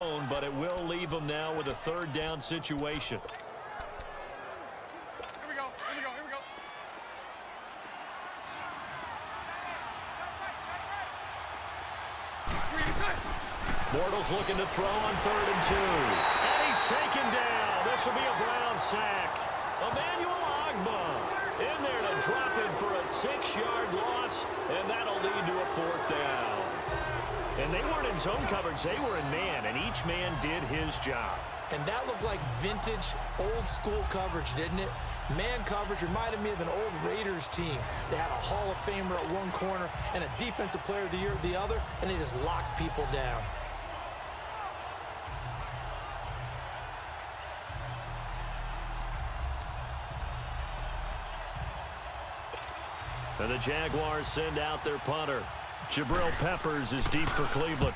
But it will leave them now with a third down situation. Here we go. Bortles looking to throw on 3rd and 2. And he's taken down. This will be a Brown sack. Emmanuel Ogbah in there to drop him for a 6-yard loss, and that'll lead to a 4th down. And they weren't in zone coverage. They were in man, and each man did his job. And that looked like vintage, old-school coverage, didn't it? Man coverage reminded me of an old Raiders team. They had a Hall of Famer at one corner and a Defensive Player of the Year at the other, and they just locked people down. And the Jaguars send out their punter. Jabril Peppers is deep for Cleveland.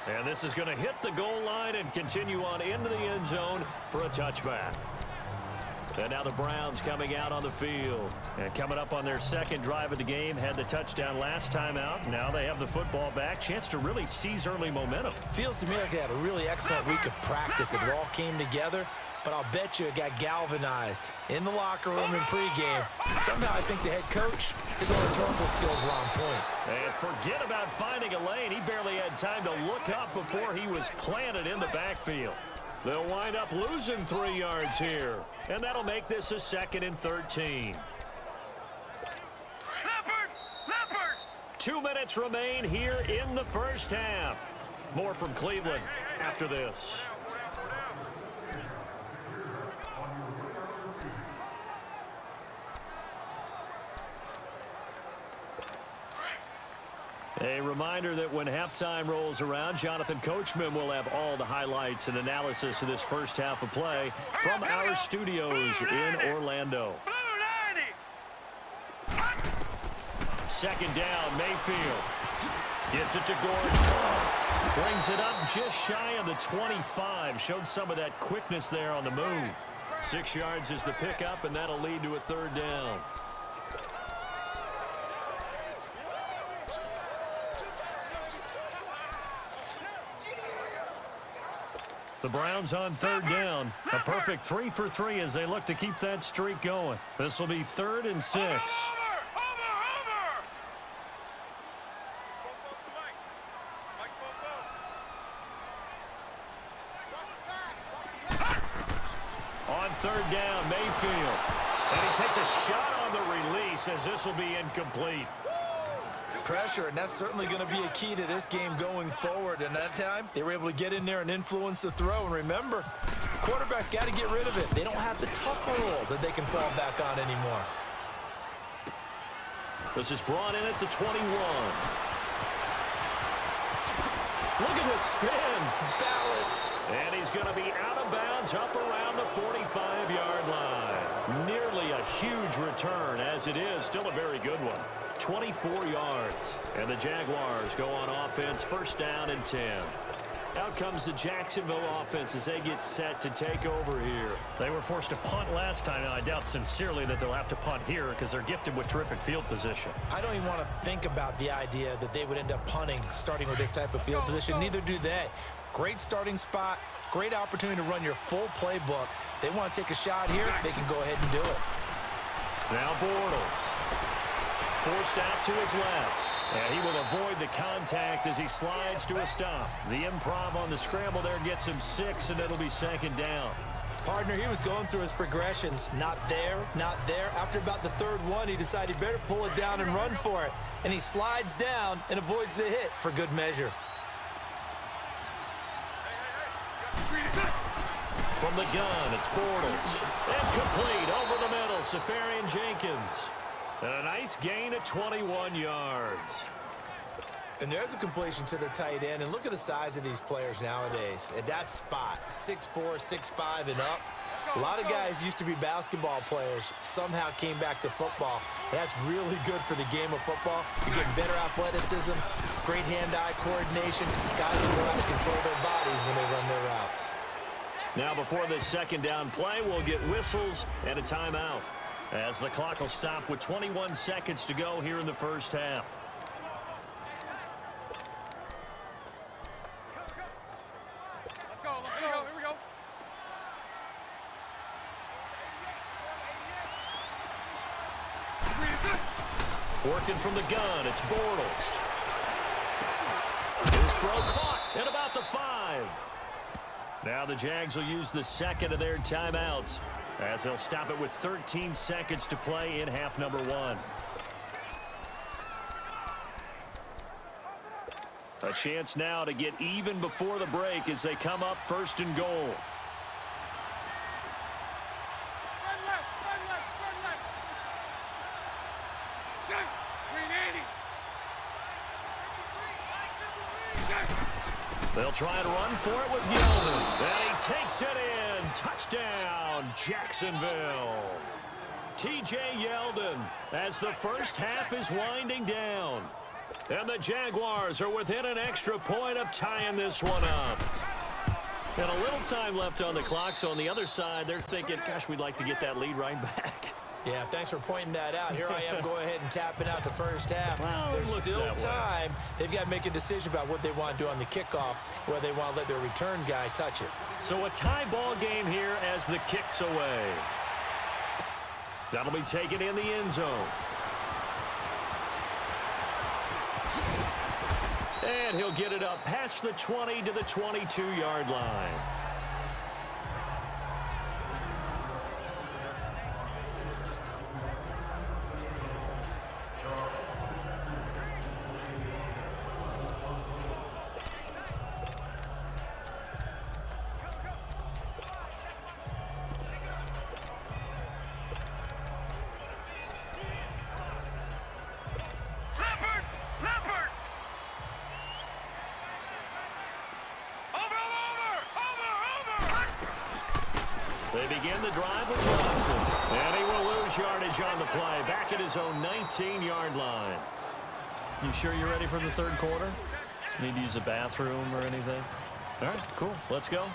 And this is going to hit the goal line and continue on into the end zone for a touchback. And now the Browns coming out on the field. And coming up on their second drive of the game, had the touchdown last time out. Now they have the football back. Chance to really seize early momentum. Feels to me like they had a really excellent week of practice. It all came together. But I'll bet you it got galvanized in the locker room in pregame. Somehow I think the head coach, his rhetorical skills were on point. And forget about finding a lane. He barely had time to look up before he was planted in the backfield. They'll wind up losing 3 yards here. And that'll make this a 2nd and 13. Leopard! 2 minutes remain here in the first half. More from Cleveland after this. A reminder that when halftime rolls around, Jonathan Coachman will have all the highlights and analysis of this first half of play from our studios in Orlando. 2nd down, Mayfield. Gets it to Gordon. Brings it up just shy of the 25. Showed some of that quickness there on the move. 6 yards is the pickup, and that'll lead to a 3rd down. The Browns on 3rd down. A perfect 3 for 3 as they look to keep that streak going. This will be 3rd and 6. On 3rd down, Mayfield. And he takes a shot on the release as this will be incomplete. Pressure, and that's certainly going to be a key to this game going forward. And that time, they were able to get in there and influence the throw. And remember, quarterbacks got to get rid of it. They don't have the tuck rule that they can fall back on anymore. This is brought in at the 21. Look at this spin. Balance. And he's going to be out of bounds up around the 45-yard line. Nearly a huge return, as it is still a very good one. 24 yards. And the Jaguars go on offense, 1st down and 10. Out comes the Jacksonville offense as they get set to take over here. They were forced to punt last time. Now, I doubt sincerely that they'll have to punt here because they're gifted with terrific field position. I don't even want to think about the idea that they would end up punting starting with this type of field position. Neither do they. Great starting spot. Great opportunity to run your full playbook. They want to take a shot here, they can go ahead and do it. Now Bortles. Forced out to his left. And he will avoid the contact as he slides to a stop. The improv on the scramble there gets him 6, and it'll be 2nd down. Partner, he was going through his progressions. Not there, not there. After about the 3rd one, he decided he better pull it down and run for it. And he slides down and avoids the hit for good measure. From the gun, it's Bortles. And complete over the middle, Safarian Jenkins. And a nice gain of 21 yards. And there's a completion to the tight end. And look at the size of these players nowadays. At that spot, 6'4", 6'5", and up. A lot of guys used to be basketball players, somehow came back to football. And that's really good for the game of football. You get better athleticism, great hand-eye coordination. Guys will know how to control their bodies when they run their routes. Now before this 2nd down play, we'll get whistles and a timeout. As the clock will stop with 21 seconds to go here in the first half. Let's go. Here we go. Working from the gun, it's Bortles. His throw caught at about the 5. Now the Jags will use the second of their timeouts as they'll stop it with 13 seconds to play in half number 1. A chance now to get even before the break as they come up first and goal. They'll try and run for it with Yeldon. And he takes it in. Touchdown, Jacksonville. T.J. Yeldon as the first half is winding down. And the Jaguars are within an extra point of tying this one up. And a little time left on the clock, so on the other side, they're thinking, gosh, we'd like to get that lead right back. Yeah, thanks for pointing that out. Here I am going ahead and tapping out the first half. Well, there's still time. They've got to make a decision about what they want to do on the kickoff, whether they want to let their return guy touch it. So a tie ball game here as the kick's away. That'll be taken in the end zone. And he'll get it up past the 20 to the 22-yard line. They begin the drive with Johnson. And he will lose yardage on the play. Back at his own 19-yard line. You sure you're ready for the third quarter? Need to use a bathroom or anything? All right, cool. Let's go.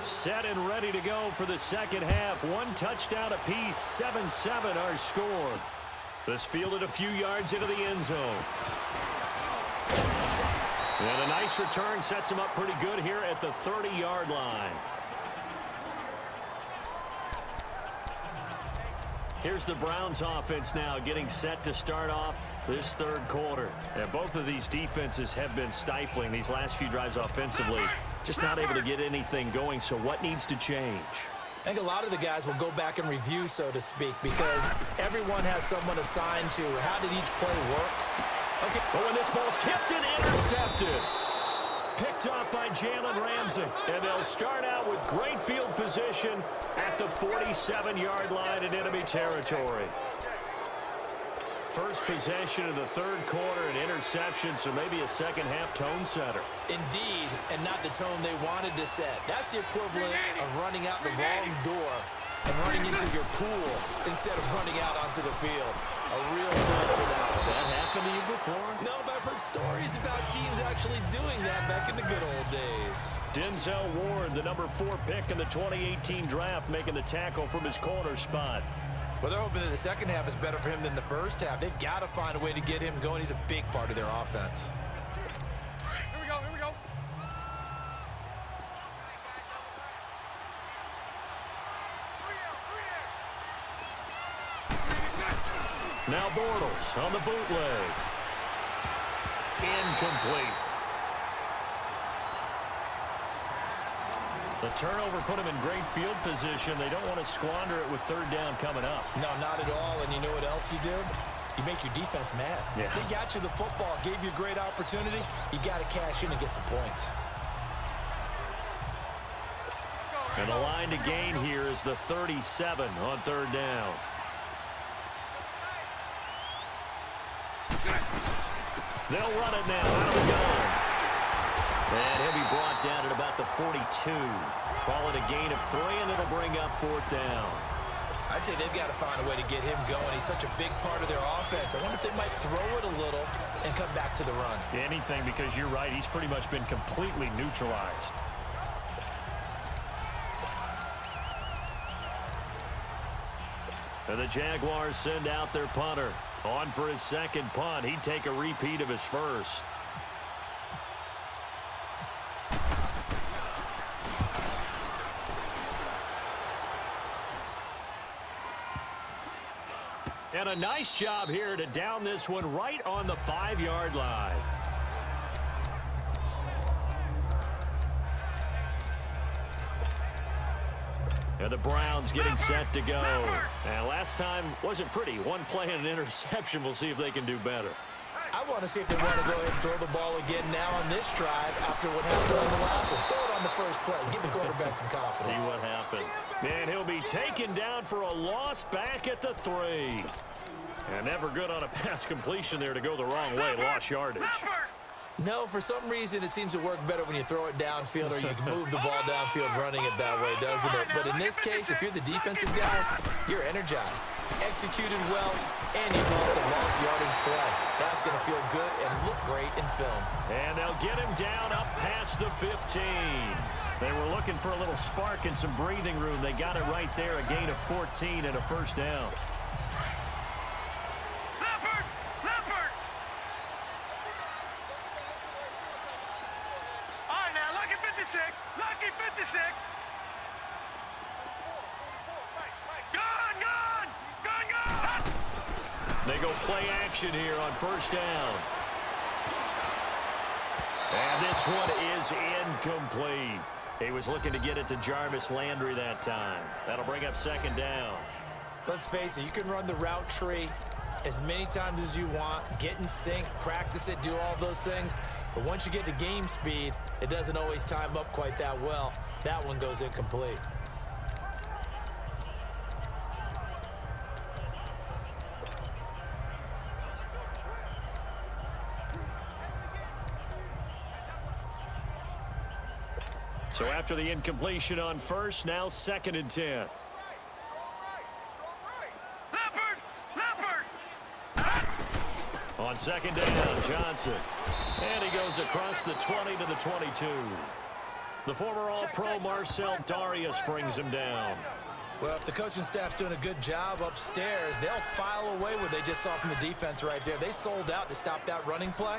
Set and ready to go for the second half. One touchdown apiece. 7-7 our score. This fielded a few yards into the end zone. And a nice return sets him up pretty good here at the 30-yard line. Here's the Browns offense now getting set to start off this third quarter. And both of these defenses have been stifling these last few drives offensively. Just not able to get anything going. So what needs to change? I think a lot of the guys will go back and review, so to speak, because everyone has someone assigned to how did each play work. Okay. But when this ball's tipped and intercepted. Picked up by Jalen Ramsey. And they'll start out with great field position at the 47-yard line in enemy territory. First possession of the third quarter, an interception, so maybe a second-half tone setter. Indeed, and not the tone they wanted to set. That's the equivalent of running out the wrong door and running into your pool instead of running out onto the field. A real dud for that. Has that happened to you before? No, but I've heard stories about teams actually doing that back in the good old days. Denzel Ward, the number 4 pick in the 2018 draft, making the tackle from his corner spot. Well, they're hoping that the second half is better for him than the first half. They've got to find a way to get him going. He's a big part of their offense. Here we go. Now Bortles on the bootleg. Incomplete. The turnover put him in great field position. They don't want to squander it with third down coming up. No, not at all. And you know what else you do? You make your defense mad. Yeah. They got you the football, gave you a great opportunity. You got to cash in and get some points. And the line to gain here is the 37 on third down. They'll run it now out of the gun. And he'll be brought down at about the 42. Call it a gain of 3, and it'll bring up fourth down. I'd say they've got to find a way to get him going. He's such a big part of their offense. I wonder if they might throw it a little and come back to the run. Anything, because you're right. He's pretty much been completely neutralized. And the Jaguars send out their punter. On for his second punt. He'd take a repeat of his first. And a nice job here to down this one right on the 5-yard line. And the Browns getting set to go. And last time wasn't pretty. One play and an interception. We'll see if they can do better. I want to see if they want to go ahead and throw the ball again now on this drive after what happened on the last one. Throw it on the first play. Give the quarterback some confidence. See what happens. And he'll be taken down for a loss back at the 3. And never good on a pass completion there to go the wrong way. Lost yardage. No, for some reason it seems to work better when you throw it downfield or you can move the ball downfield running it that way, doesn't it? But in this case, if you're the defensive guys, you're energized, executed well, and you developed a lost yardage play. That's going to feel good and look great in film. And they'll get him down up past the 15. They were looking for a little spark and some breathing room. They got it right there, a gain of 14 and a first down. Lucky 56. Gone. They go play action here on first down. And this one is incomplete. He was looking to get it to Jarvis Landry that time. That'll bring up second down. Let's face it, you can run the route tree as many times as you want, get in sync, practice it, do all those things. But once you get to game speed, it doesn't always time up quite that well. That one goes incomplete. So after the incompletion on first, now 2nd and 10. On second down, Johnson. And he goes across the 20 to the 22. The former All-Pro Marcel Darius brings him down. Well, if the coaching staff's doing a good job upstairs, they'll file away what they just saw from the defense right there. They sold out to stop that running play.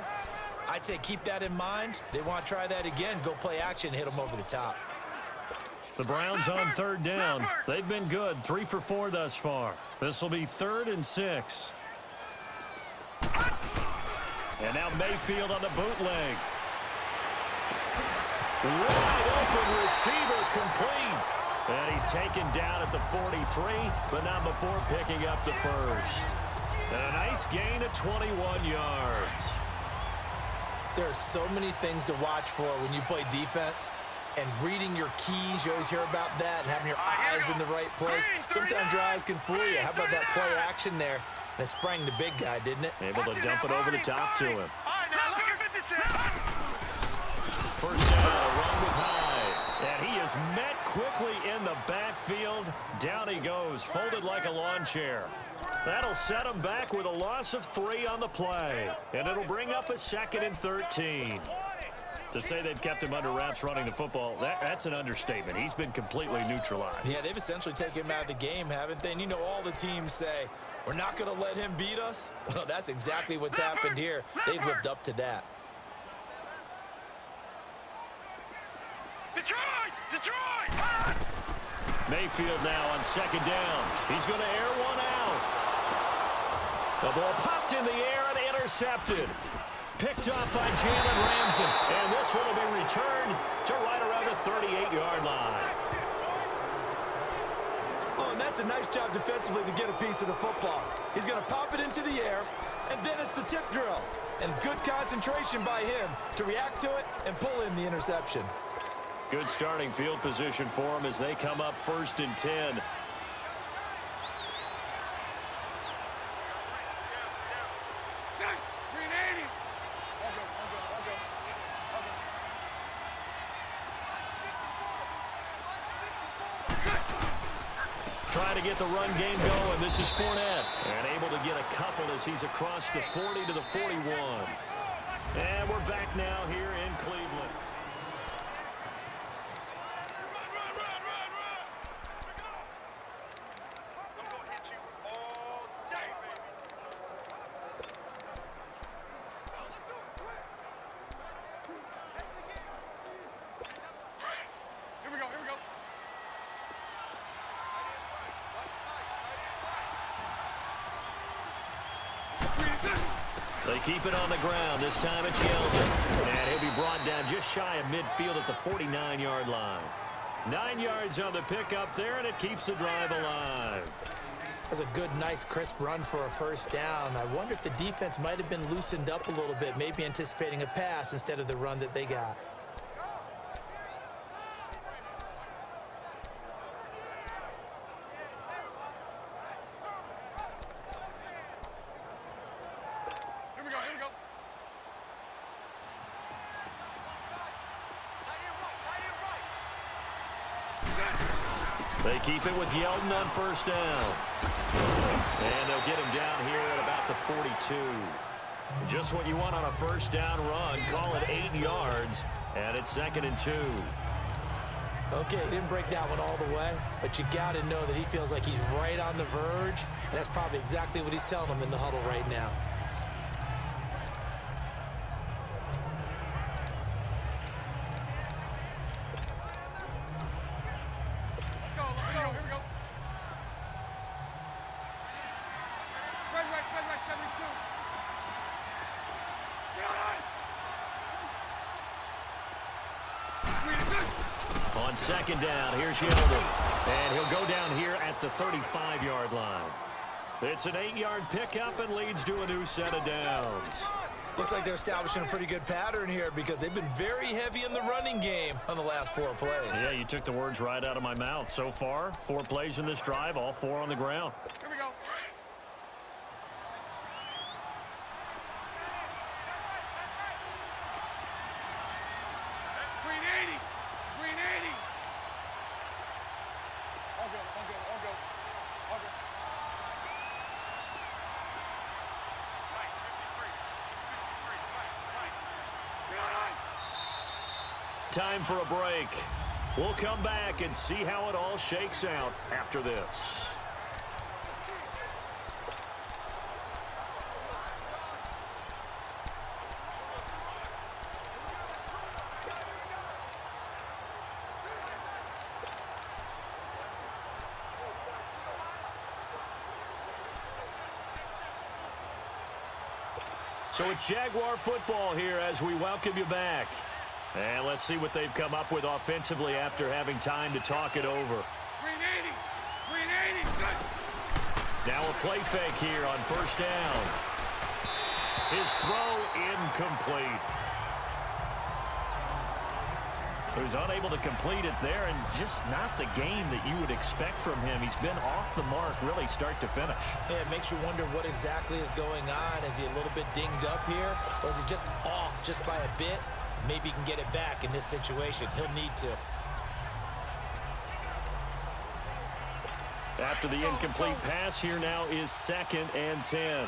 I'd say keep that in mind. They want to try that again, go play action, hit them over the top. The Browns on third down. They've been good, 3 for 4 thus far. This will be 3rd and 6. And now Mayfield on the bootleg. Wide open receiver complete. And he's taken down at the 43, but not before picking up the first. And a nice gain of 21 yards. There are so many things to watch for when you play defense. And reading your keys, you always hear about that, and having your eyes in the right place. Sometimes your eyes can fool you. How about that play action there? And it sprang the big guy, didn't it? Able to dump it over the top to him. First down, a run with high. And he is met quickly in the backfield. Down he goes, folded like a lawn chair. That'll set him back with a loss of 3 on the play. And it'll bring up a 2nd and 13. To say they've kept him under wraps running the football, that's an understatement. He's been completely neutralized. Yeah, they've essentially taken him out of the game, haven't they? And you know all the teams say, we're not going to let him beat us. Well, that's exactly what's happened here. They've lived up to that. Detroit! Mayfield now on second down. He's going to air one out. The ball popped in the air and intercepted. Picked off by Jalen Ramsey. And this one will be returned to right around the 38-yard line. Oh, and that's a nice job defensively to get a piece of the football. He's going to pop it into the air, and then it's the tip drill. And good concentration by him to react to it and pull in the interception. Good starting field position for him as they come up 1st and 10. Trying to get the run game going. This is Fournette. And able to get a couple as he's across the 40 to the 41. And we're back now here in Cleveland. They keep it on the ground. This time it's Yeldon. And he'll be brought down just shy of midfield at the 49-yard line. 9 yards on the pickup there, and it keeps the drive alive. That's a good, nice, crisp run for a first down. I wonder if the defense might have been loosened up a little bit, maybe anticipating a pass instead of the run that they got. They keep it with Yeldon on first down. And they'll get him down here at about the 42. Just what you want on a first down run. Call it 8 yards, and it's 2nd and 2. Okay, he didn't break that one all the way, but you got to know that he feels like he's right on the verge, and that's probably exactly what he's telling them in the huddle right now. On 2nd down, here's Yeldon. And he'll go down here at the 35-yard line. It's an 8-yard pickup and leads to a new set of downs. Looks like they're establishing a pretty good pattern here because they've been very heavy in the running game on the last 4 plays. Yeah, you took the words right out of my mouth. So far, 4 plays in this drive, all 4 on the ground. Here we go. Time for a break. We'll come back and see how it all shakes out after this. So it's Jaguar football here as we welcome you back. And let's see what they've come up with offensively after having time to talk it over. 380, Now a play fake here on first down. His throw incomplete. So he's unable to complete it there, and just not the game that you would expect from him. He's been off the mark really start to finish. Yeah, it makes you wonder what exactly is going on. Is he a little bit dinged up here, or is he just off just by a bit? Maybe he can get it back in this situation. He'll need to. After the incomplete pass, here now is 2nd and 10.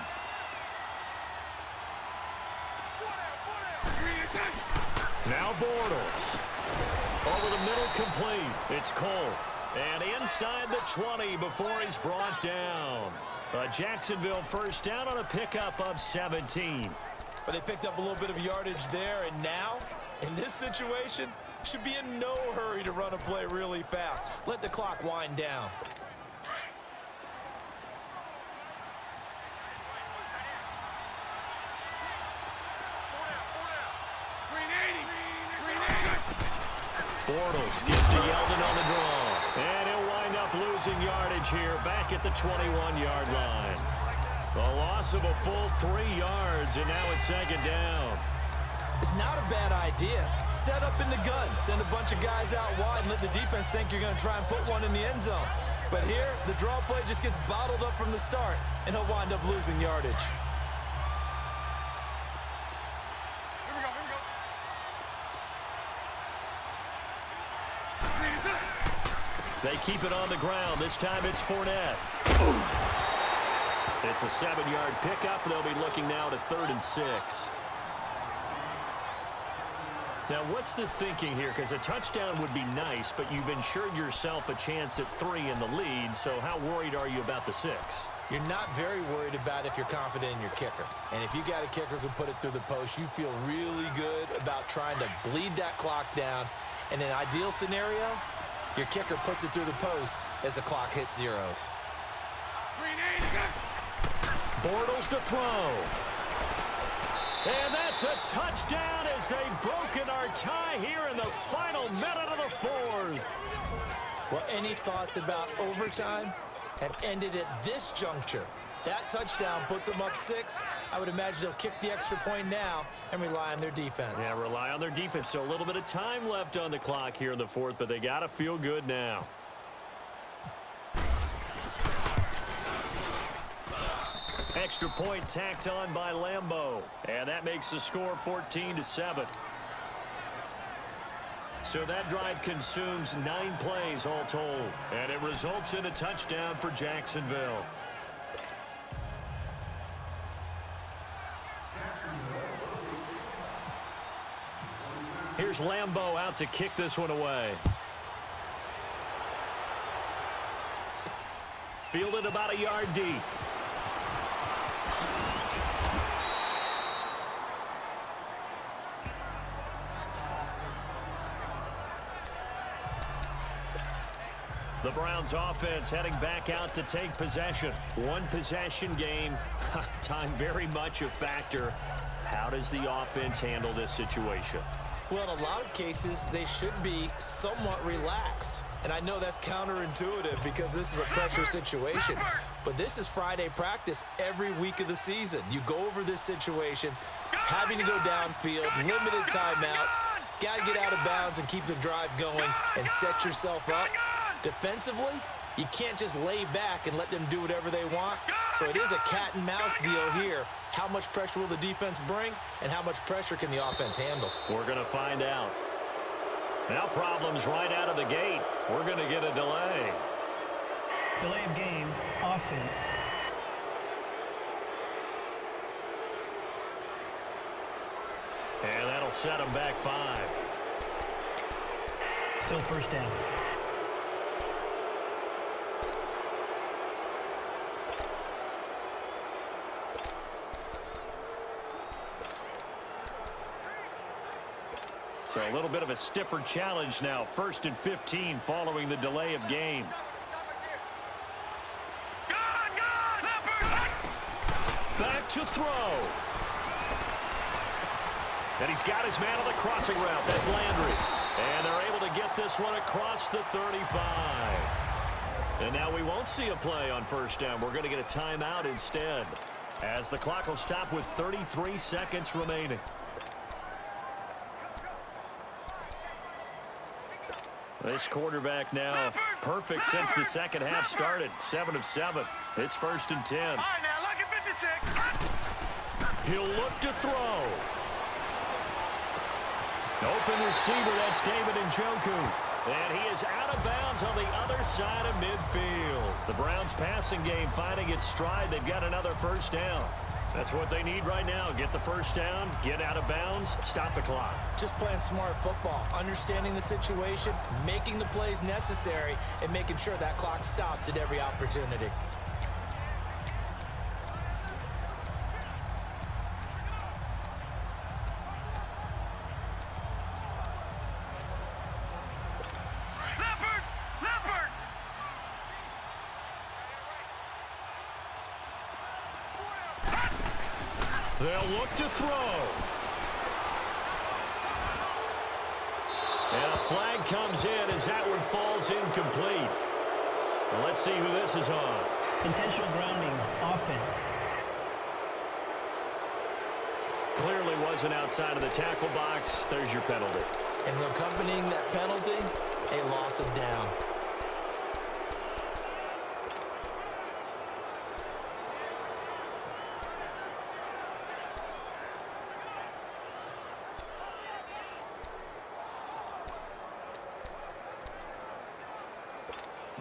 Now Bortles. Over the middle, complete. It's Cole. And inside the 20 before he's brought down. A Jacksonville first down on a pickup of 17. But they picked up a little bit of yardage there, and now, in this situation, should be in no hurry to run a play really fast. Let the clock wind down. Bortles gives to Yeldon on the draw. And he'll wind up losing yardage here back at the 21-yard line. A loss of a full 3 yards, and now it's 2nd down. It's not a bad idea. Set up in the gun. Send a bunch of guys out wide and let the defense think you're going to try and put one in the end zone. But here, the draw play just gets bottled up from the start, and he'll wind up losing yardage. They keep it on the ground. This time it's Fournette. It's a 7-yard pickup. They'll be looking now to 3rd and 6. Now, what's the thinking here? Because a touchdown would be nice, but you've ensured yourself a chance at 3 in the lead, so how worried are you about the 6? You're not very worried about if you're confident in your kicker. And if you got a kicker who can put it through the post, you feel really good about trying to bleed that clock down. In an ideal scenario, your kicker puts it through the post as the clock hits zeros. Bortles to throw. And that's a touchdown as they've broken our tie here in the final minute of the fourth. Well, any thoughts about overtime have ended at this juncture. That touchdown puts them up 6. I would imagine they'll kick the extra point now and rely on their defense. Yeah, rely on their defense. So a little bit of time left on the clock here in the fourth, but they got to feel good now. Extra point tacked on by Lambeau. And that makes the score 14-7. So that drive consumes 9 plays all told. And it results in a touchdown for Jacksonville. Here's Lambeau out to kick this one away. Fielded about a yard deep. The Browns offense heading back out to take possession. One possession game. Time very much a factor. How does the offense handle this situation? Well, in a lot of cases, they should be somewhat relaxed. And I know that's counterintuitive because this is a pressure situation. But this is Friday practice every week of the season. You go over this situation, having to go downfield, limited timeouts, got to get out of bounds and keep the drive going and set yourself up. Defensively, you can't just lay back and let them do whatever they want. So it is a cat and mouse deal here. How much pressure will the defense bring, and how much pressure can the offense handle? We're going to find out. Now problems right out of the gate. We're going to get a delay. Delay of game, offense. And that'll set them back 5. Still first down. So a little bit of a stiffer challenge now. 1st and 15 following the delay of game. Back to throw. And he's got his man on the crossing route. That's Landry. And they're able to get this one across the 35. And now we won't see a play on first down. We're going to get a timeout instead, as the clock will stop with 33 seconds remaining. This quarterback now perfect since the second half started. 7 of 7. It's 1st and 10. All right, now look at 56. He'll look to throw. Open receiver, that's David Njoku. And he is out of bounds on the other side of midfield. The Browns passing game finding its stride. They've got another first down. That's what they need right now. Get the first down, get out of bounds, stop the clock. Just playing smart football, understanding the situation, making the plays necessary, and making sure that clock stops at every opportunity. They'll look to throw. And a flag comes in as that one falls incomplete. Well, let's see who this is on. Intentional grounding, offense. Clearly wasn't outside of the tackle box. There's your penalty. And accompanying that penalty, a loss of down.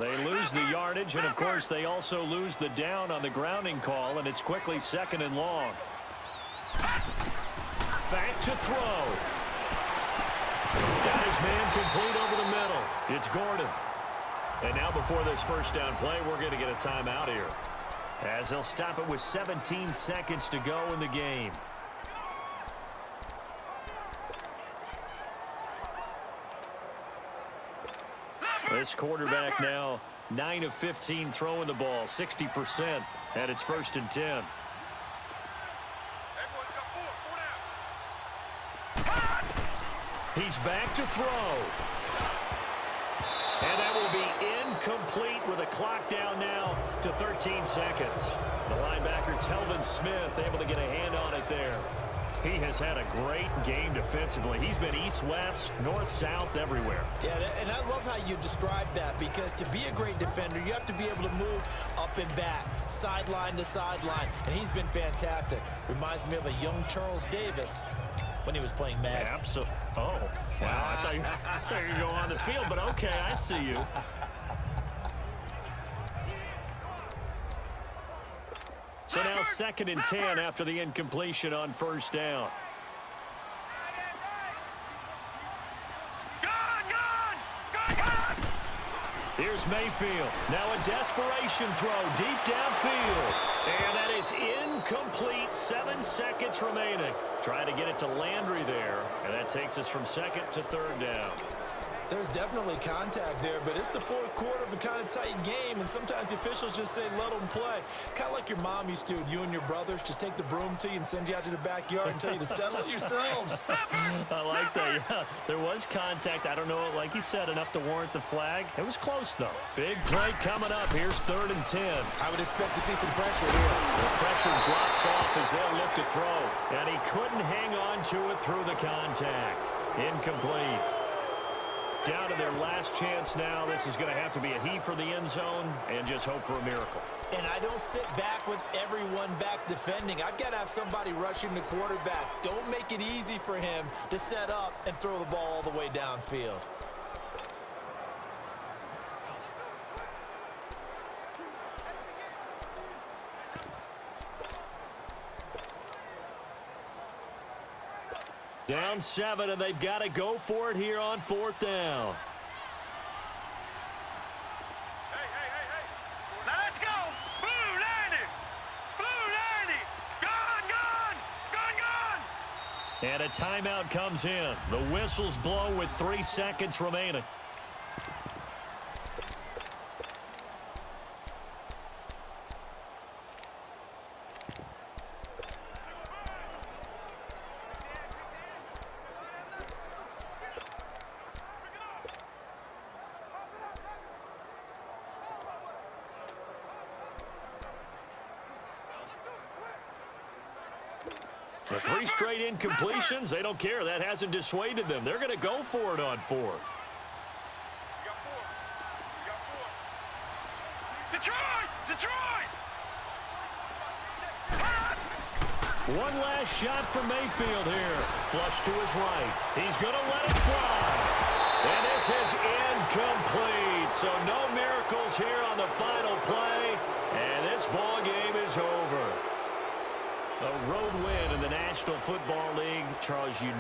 They lose the yardage, and of course they also lose the down on the grounding call, and it's quickly 2nd and long. Back to throw. Got his man complete over the middle. It's Gordon. And now before this first down play, we're going to get a timeout here, as they'll stop it with 17 seconds to go in the game. This quarterback now 9 of 15 throwing the ball, 60%, and it's 1st and 10. He's back to throw. And that will be incomplete with a clock down now to 13 seconds. The linebacker, Telvin Smith, able to get a hand on it there. He has had a great game defensively. He's been east-west, north-south, everywhere. Yeah, and I love how you described that, because to be a great defender, you have to be able to move up and back, sideline to sideline, and he's been fantastic. Reminds me of a young Charles Davis when he was playing Madden. Absolutely. Oh, wow. I thought you were going to go on the field, but okay, I see you. So now 2nd and 10 after the incompletion on first down. Here's Mayfield. Now a desperation throw deep downfield. And that is incomplete. 7 seconds remaining. Trying to get it to Landry there. And that takes us from 2nd to 3rd down. There's definitely contact there, but it's the 4th quarter of a kind of tight game, and sometimes the officials just say, let them play. Kind of like your mom used to with you and your brothers. Just take the broom to you and send you out to the backyard and tell you to settle it yourselves. I like that, yeah. There was contact. I don't know, like you said, enough to warrant the flag. It was close, though. Big play coming up. Here's 3rd and 10. I would expect to see some pressure here. The pressure drops off as they'll look to throw. And he couldn't hang on to it through the contact. Incomplete. Down to their last chance now. This is going to have to be a heave for the end zone and just hope for a miracle. And I don't sit back with everyone back defending. I've got to have somebody rushing the quarterback. Don't make it easy for him to set up and throw the ball all the way downfield. Down 7, and they've got to go for it here on 4th down. Now let's go. Blue 90. Blue 90. Gone. And a timeout comes in. The whistles blow with 3 seconds remaining. The 3 straight incompletions, they don't care. That hasn't dissuaded them. They're going to go for it on 4th. Detroit! Detroit! One last shot for Mayfield here. Flush to his right. He's going to let it fly. And this is incomplete. So no miracles here on the final play. And this ball game is over. A road win in the National Football League. Charles, you